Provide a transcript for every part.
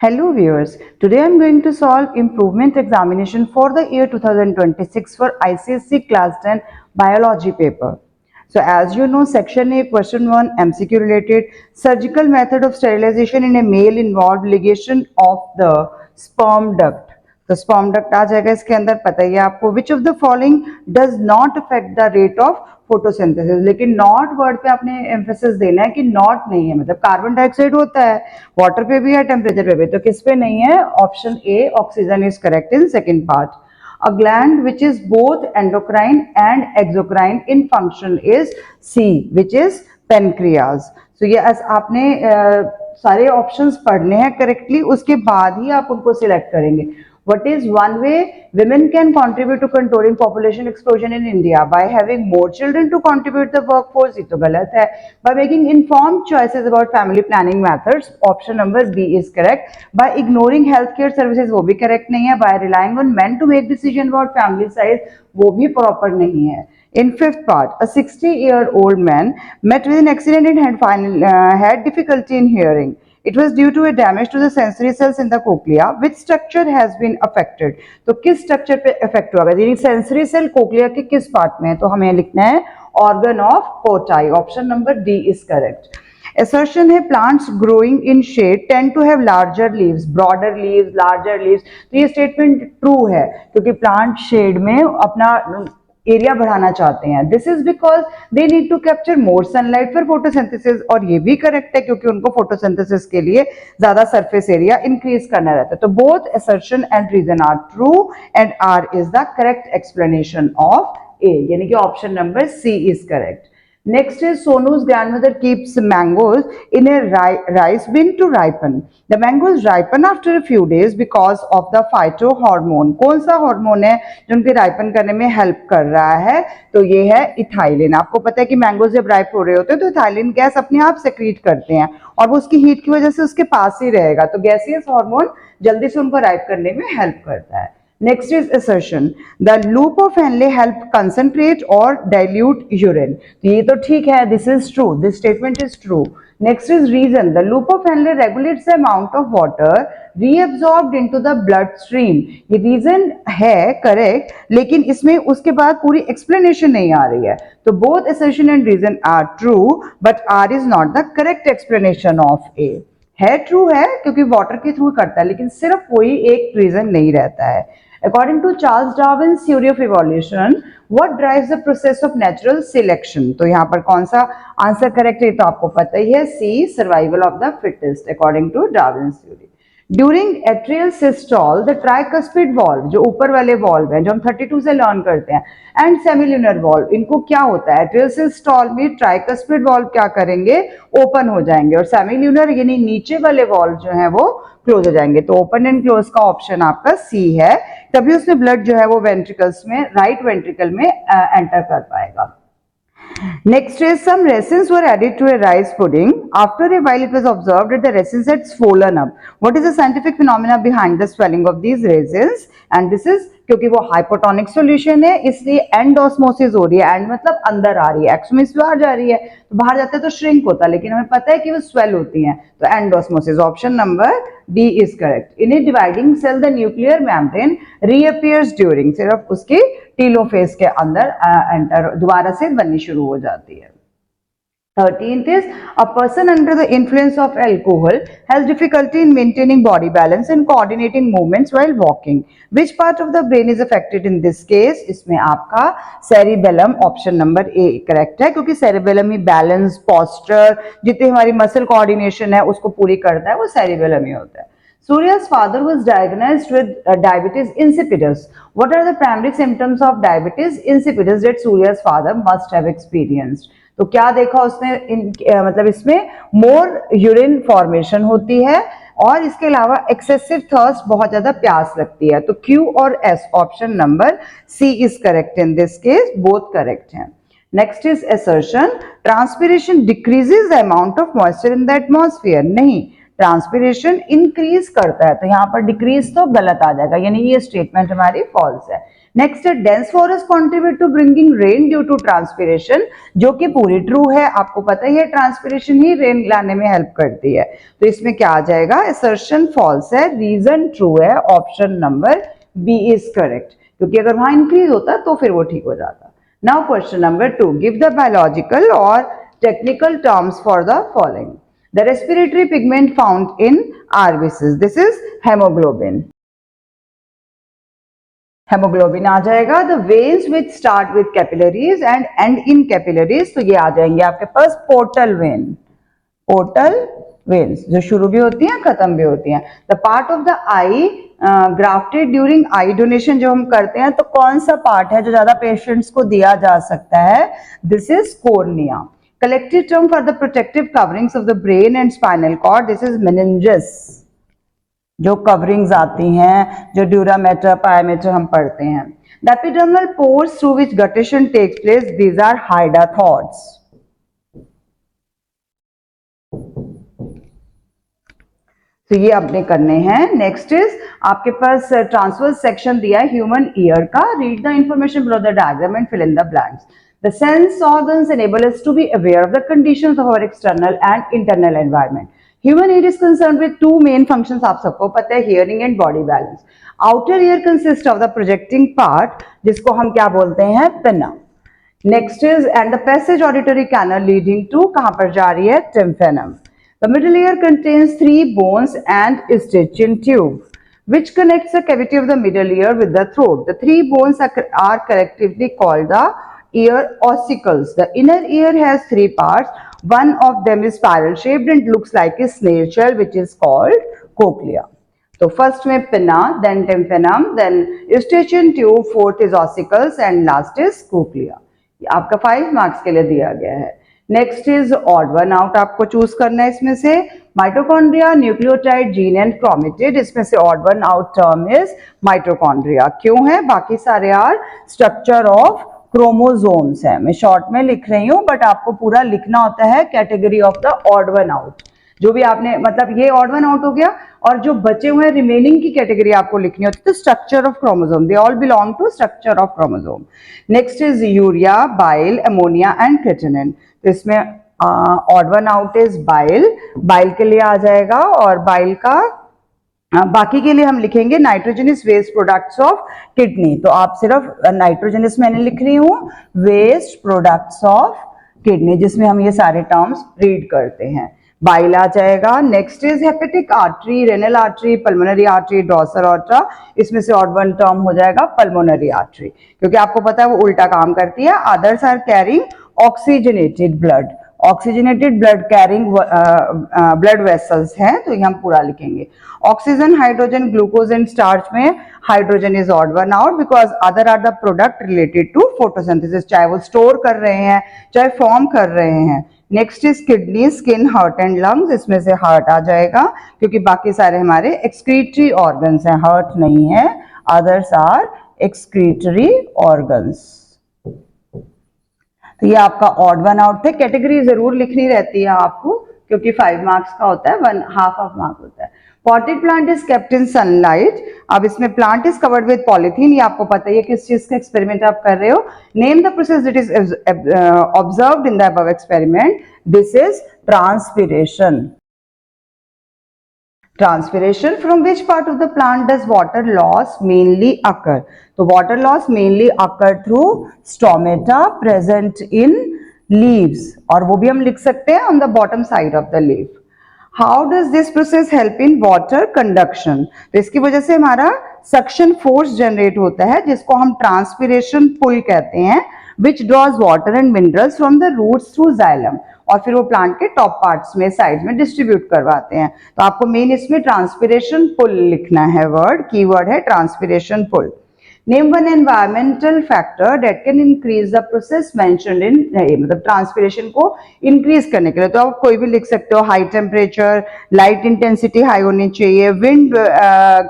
Hello viewers, today I am going to solve improvement examination for the year 2026 for ICSE class 10 biology paper. So as you know, section A question 1 MCQ related surgical method of sterilization in a male involved ligation of the sperm duct. तो sperm duct आ जाएगा इसके अंदर, पता ही है आपको. Which of the following does not affect the rate of photosynthesis. लेकिन not word पे आपने एम्फेसिस देना है कि नॉट नहीं है, मतलब कार्बन डाइऑक्साइड होता है, वाटर पे भी है, टेम्परेचर पे भी, तो किस पे नहीं है. Option A oxygen is correct in second part. A gland which is both endocrine and exocrine in function is C, which is pancreas. So ये आपने सारे ऑप्शंस पढ़ने हैं करेक्टली, उसके बाद ही आप उनको सिलेक्ट करेंगे. What is one way women can contribute to controlling population explosion in India? By having more children to contribute the workforce. ये तो गलत है. By making informed choices about family planning methods. Option number B is correct. By ignoring healthcare services, वो भी correct नहीं है. By relying on men to make decision about family size, वो भी proper नहीं है. In fifth part, a 60-year-old man met with an accident and had difficulty in hearing. It was due to a damage to the sensory cells in the cochlea. Which structure has been affected? तो किस structure पे effect हुआ? यानी sensory cell cochlea के किस part में है? तो हमें लिखना है organ of Potai. Option number D is correct. Assertion है plants growing in shade tend to have larger leaves, broader leaves, larger leaves. तो ये स्टेटमेंट ट्रू है क्योंकि प्लांट शेड में अपना एरिया बढ़ाना चाहते हैं. This is because they need to capture more sunlight for photosynthesis. और ये भी करेक्ट है क्योंकि उनको फोटोसिंथेसिस के लिए ज्यादा सरफेस एरिया इंक्रीज करना रहता है. तो both assertion and reason are true and R is the correct explanation of A, यानी कि option number C is correct. Next is Sonu's grandmother keeps mangoes in a rice bin to ripen. The mangoes ripen after a few days because of the phytohormone. कौन सा hormone है जो उनके ripen करने में help कर रहा है? तो ये है इथाइलिन. आपको पता है कि मैंगोज जब राइप हो रहे होते हैं तो इथाइलिन गैस अपने आप सेक्रीट करते हैं और वो उसकी हीट की वजह से उसके पास ही रहेगा. तो गैसियस हार्मोन जल्दी से उनको राइप करने में हेल्प करता है. Next is assertion. The loop of Henle help concentrate or dilute urine. तो ये तो ठीक है, this is true. This statement is true. Next is reason. The loop of Henle regulates the amount of water reabsorbed into the bloodstream. ये reason है correct, लेकिन इसमें उसके बाद पूरी explanation नहीं आ रही है. तो both assertion and reason are true, but R is not the correct explanation of A. है ट्रू है क्योंकि वाटर के थ्रू करता है, लेकिन सिर्फ कोई एक रीजन नहीं रहता है. According to Charles Darwin's theory of evolution, what drives the process of natural selection? तो यहाँ पर कौन सा आंसर करेक्ट है तो आपको पता ही है, C, survival of the fittest according to Darwin's theory. During atrial systole, the tricuspid valve, जो ऊपर वाले valve हैं जो हम 32 से लर्न करते हैं, and semilunar valve, इनको क्या होता है? atrial systole में tricuspid valve क्या करेंगे? ओपन हो जाएंगे और semilunar यानी नीचे वाले valve जो है वो क्लोज हो जाएंगे. तो ओपन एंड क्लोज का ऑप्शन आपका सी है, तभी उसमें ब्लड जो है वो वेंट्रिकल्स में, राइट वेंट्रिकल में एंटर कर पाएगा. Next is some raisins were added to a rice pudding. After a while it was observed that the raisins had swollen up. What is the scientific phenomena behind the swelling of these raisins? And this is क्योंकि वो hypotonic solution है इसलिए and osmosis हो रही है. And मतलब अंदर आ रही है, एक्स में बाहर जा रही है, तो बाहर जाता है तो श्रिंक होता है, लेकिन हमें पता है कि वो स्वेल होती हैं. तो and osmosis. Option number D is correct. In a dividing cell the nuclear membrane reappears during. सिर्फ उसके टीलोफेज के अंदर एंटर दोबारा से बननी शुरू हो जाती है. 13th is a person under the influence of alcohol has difficulty in maintaining body balance and coordinating movements while walking. Which part of the brain is affected in this case? इसमें आपका cerebellum option number A correct है क्योंकि cerebellum ही balance, posture, जितनी हमारी muscle coordination है उसको पूरी करता है, वो cerebellum ही होता है. Surya's father was diagnosed with diabetes insipidus. What are the primary symptoms of diabetes insipidus that Surya's father must have experienced? तो क्या देखा उसने मतलब इसमें मोर यूरिन फॉर्मेशन होती है और इसके अलावा एक्सेसिव थर्स्ट, बहुत ज्यादा प्यास लगती है. तो क्यू और S option number C is correct in this case, both correct हैं. Next is assertion. Transpiration decreases the amount of moisture in the atmosphere. नहीं, ट्रांसपिरेशन इंक्रीज करता है, तो यहाँ पर डिक्रीज तो गलत आ जाएगा, यानी ये स्टेटमेंट हमारी फॉल्स है. नेक्स्ट है dense forest contribute to bringing rain due to transpiration, जो कि पूरी ट्रू है, आपको पता ही है ट्रांसपिरेशन ही रेन लाने में हेल्प करती है। तो इसमें क्या आ जाएगा, असर्शन फॉल्स है, रीजन ट्रू है, option number B is correct, क्योंकि अगर वहां इंक्रीज होता तो फिर वो ठीक हो जाता। Now question number 2, give the biological और technical terms for the following. The respiratory pigment found in RBCs, this is haemoglobin. Haemoglobin आ जाएगा। The veins which start with capillaries and end in capillaries, तो ये आ जाएंगे आपके पास portal vein, portal veins जो शुरू भी होती हैं खत्म भी होती हैं। The part of the eye grafted during eye donation जो हम करते हैं, तो कौन सा पार्ट है जो ज्यादा पेशेंट्स को दिया जा सकता है, this is cornea. Collective term for the protective coverings of the brain and spinal cord, this is meninges. जो कवरिंग्स आती हैं, जो ड्यूरामेटर पायमेटर हम पढ़ते हैं। The epidermal pores through which guttation takes place, these are hydathodes. तो ये आपने करने हैं। नेक्स्ट इज आपके पास ट्रांसवर्स सेक्शन दिया है ह्यूमन ईयर का, read the information below the diagram and fill in the blanks. The sense organs enable us to be aware of the conditions of our external and internal environment. Human ear is concerned with two main functions, आप सबको पता है, hearing and body balance. Outer ear consist of the projecting part, जिसको हम क्या बोलते हैं, pinna. Next is and the passage auditory canal leading to, कहां पर जा रही है, टिम्फेनम। The middle ear contains 3 bones and Eustachian tube, which connects the cavity of the middle ear with the throat. The 3 bones are collectively called the ear ossicles. The inner ear has 3 parts. One of them is spiral shaped and looks like a snail shell, which is called cochlea. So first में pinna, then tymphanum, then Eustachian tube, fourth is ossicles and last is cochlea. आपका 5 marks के लिए दिया गया है। Next is odd one out, आपको choose करना है इसमें से। Mitochondria, nucleotide, gene and chromatid, इसमें से odd one out term is mitochondria. क्यों है, बाकी सारे आर स्ट्रक्चर ऑफ क्रोमोसोम्स है। मैं शॉर्ट में लिख रही हूं, बट आपको पूरा लिखना होता है category of the odd one out. जो भी आपने, मतलब ये ऑड वन आउट हो गया, और जो बचे हुए रिमेनिंग की कैटेगरी आपको लिखनी होती है, तो structure of chromosome, they all belong to structure of chromosome. Next is urea, bile, ammonia and creatinine. तो इसमें odd one out is bile, bile के लिए आ जाएगा, और बाइल का बाकी के लिए हम लिखेंगे nitrogenous waste products of kidney. तो आप सिर्फ नाइट्रोजनस मैंने लिख रही हूं, वेस्ट प्रोडक्ट्स ऑफ किडनी, जिसमें हम ये सारे टर्म्स रीड करते हैं। बाइल आ जाएगा। Next is hepatic artery, renal artery, pulmonary artery, dorsal artery, इसमें से ऑड वन टर्म हो जाएगा पल्मोनरी आर्टरी, क्योंकि आपको पता है वो उल्टा काम करती है। Others are carrying oxygenated blood, oxygenated blood carrying blood vessels हैं, तो ये हम पूरा लिखेंगे। Oxygen, hydrogen, glucose and starch में hydrogen is odd one out, because other are the product related to photosynthesis, चाहे वो स्टोर कर रहे हैं चाहे फॉर्म कर रहे हैं। Next is kidney, skin, heart and lungs, इसमें से हार्ट आ जाएगा, क्योंकि बाकी सारे हमारे एक्सक्रीटरी ऑर्गन्स हैं, हार्ट नहीं है। Others are excretory organs. तो ये आपका ऑड वन आउट थे। कैटेगरी जरूर लिखनी रहती है आपको, क्योंकि 5 मार्क्स का होता है, 1/2 ऑफ मार्क होता है। Potted plant is kept in sunlight. अब इसमें plant is covered with polythene, ये आपको पता ही है किस चीज का एक्सपेरिमेंट आप कर रहे हो। Name the process that is observed in the above experiment, this is transpiration. Transpiration, from which part of the plant does water loss mainly occur? तो water loss mainly occur through stomata present in leaves, और वो भी हम लिख सकते हैं on the bottom side of the leaf. How does this process help in water conduction? तो इसकी वजह से हमारा suction force generate होता है, जिसको हम transpiration pull कहते हैं, which draws water and minerals from the roots through xylem, और फिर वो प्लांट के टॉप पार्ट्स में, साइड में डिस्ट्रीब्यूट करवाते हैं। तो आपको मेन इसमें ट्रांसपिरेशन पुल लिखना है, वर्ड की वर्ड है transpiration pull. Name one environmental factor that can increase the process mentioned in, मतलब ट्रांसपिरेशन को इंक्रीज करने के लिए तो आप कोई भी लिख सकते हो। High temperature, light intensity high होनी चाहिए, विंड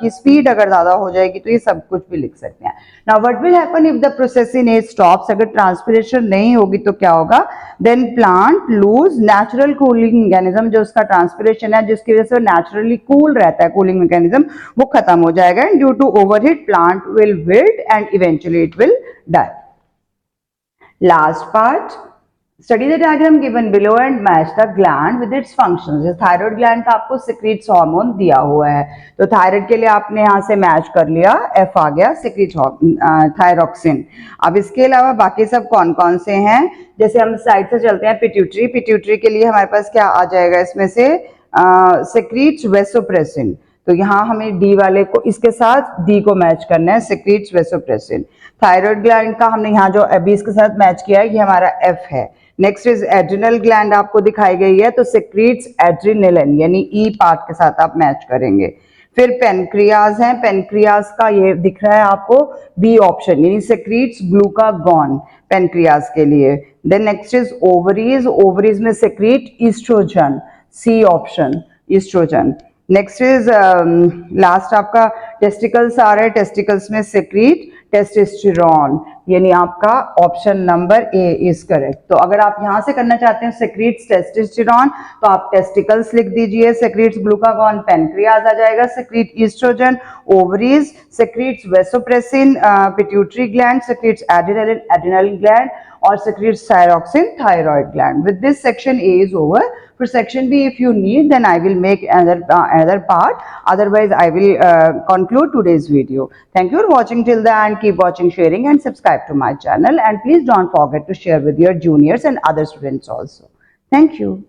की स्पीड अगर ज्यादा हो जाएगी, तो ये सब कुछ भी लिख सकते हैं। Now what will happen if the process in age stops? अगर ट्रांसपिरेशन नहीं होगी तो क्या होगा? Then plant lose natural cooling mechanism, जो उसका ट्रांसपिरेशन है जिसकी वजह से नेचुरली कूल रहता है, कूलिंग मैकेनिज्म वो खत्म हो जाएगा। And due to overheat plant will built and eventually it will die. Last part, study the diagram given below and match the gland with its functions. जैसे थायराइड ग्लैंड का आपको secretes hormone दिया हुआ है, तो थायराइड के लिए आपने यहाँ से मैच कर लिया, एफ आ गया, सिक्रीट थायरोक्सिन. अब इसके अलावा बाकी सब कौन कौन से हैं, जैसे हम साइड से चलते हैं, पिट्यूटरी. पिट्यूटरी के लिए हमारे पास क्या आ जाएगा इसमें से, सिक्रीट्स वेसोप्रेसिन. तो यहाँ हमें डी वाले को इसके साथ डी को मैच करना है, सिक्रीट्स वेसोप्रेसिन. थायराइड ग्लैंड का हमने यहाँ जो अभी इसके साथ मैच किया है, ये हमारा एफ है. नेक्स्ट इज एड्रिनल ग्लैंड आपको दिखाई गई है, तो सिक्रीट्स एड्रिनलिन यानी ई पार्ट के साथ आप मैच करेंगे. फिर पेनक्रियाज है, पेनक्रियाज का ये दिख रहा है आपको बी ऑप्शन यानी सिक्रीट्स ग्लूकागॉन पेनक्रियाज के लिए. Then next is ovaries, ovaries में secrete oestrogen, C option oestrogen. Next is last आपका टेस्टिकल्स आ रहा है, टेस्टिकल्स में सिक्रीट टेस्टोस्टेरोन यानी आपका option number A is correct. तो अगर आप यहां से करना चाहते हैं सिक्रीट्स टेस्टोस्टेरोन, तो आप टेस्टिकल्स लिख दीजिए, सिक्रीट्स ग्लूकागॉन पेनक्रियाज आ जाएगा, secrete oestrogen ovaries, secretes vasopressin pituitary gland, secretes adrenaline adrenal gland और secretes thyroxine thyroid gland. With this section A is over. For section B if you need then I will make another part, otherwise I will conclude today's video. Thank you for watching till the end. Keep watching, sharing and subscribe to my channel, and please don't forget to share with your juniors and other students also. Thank you.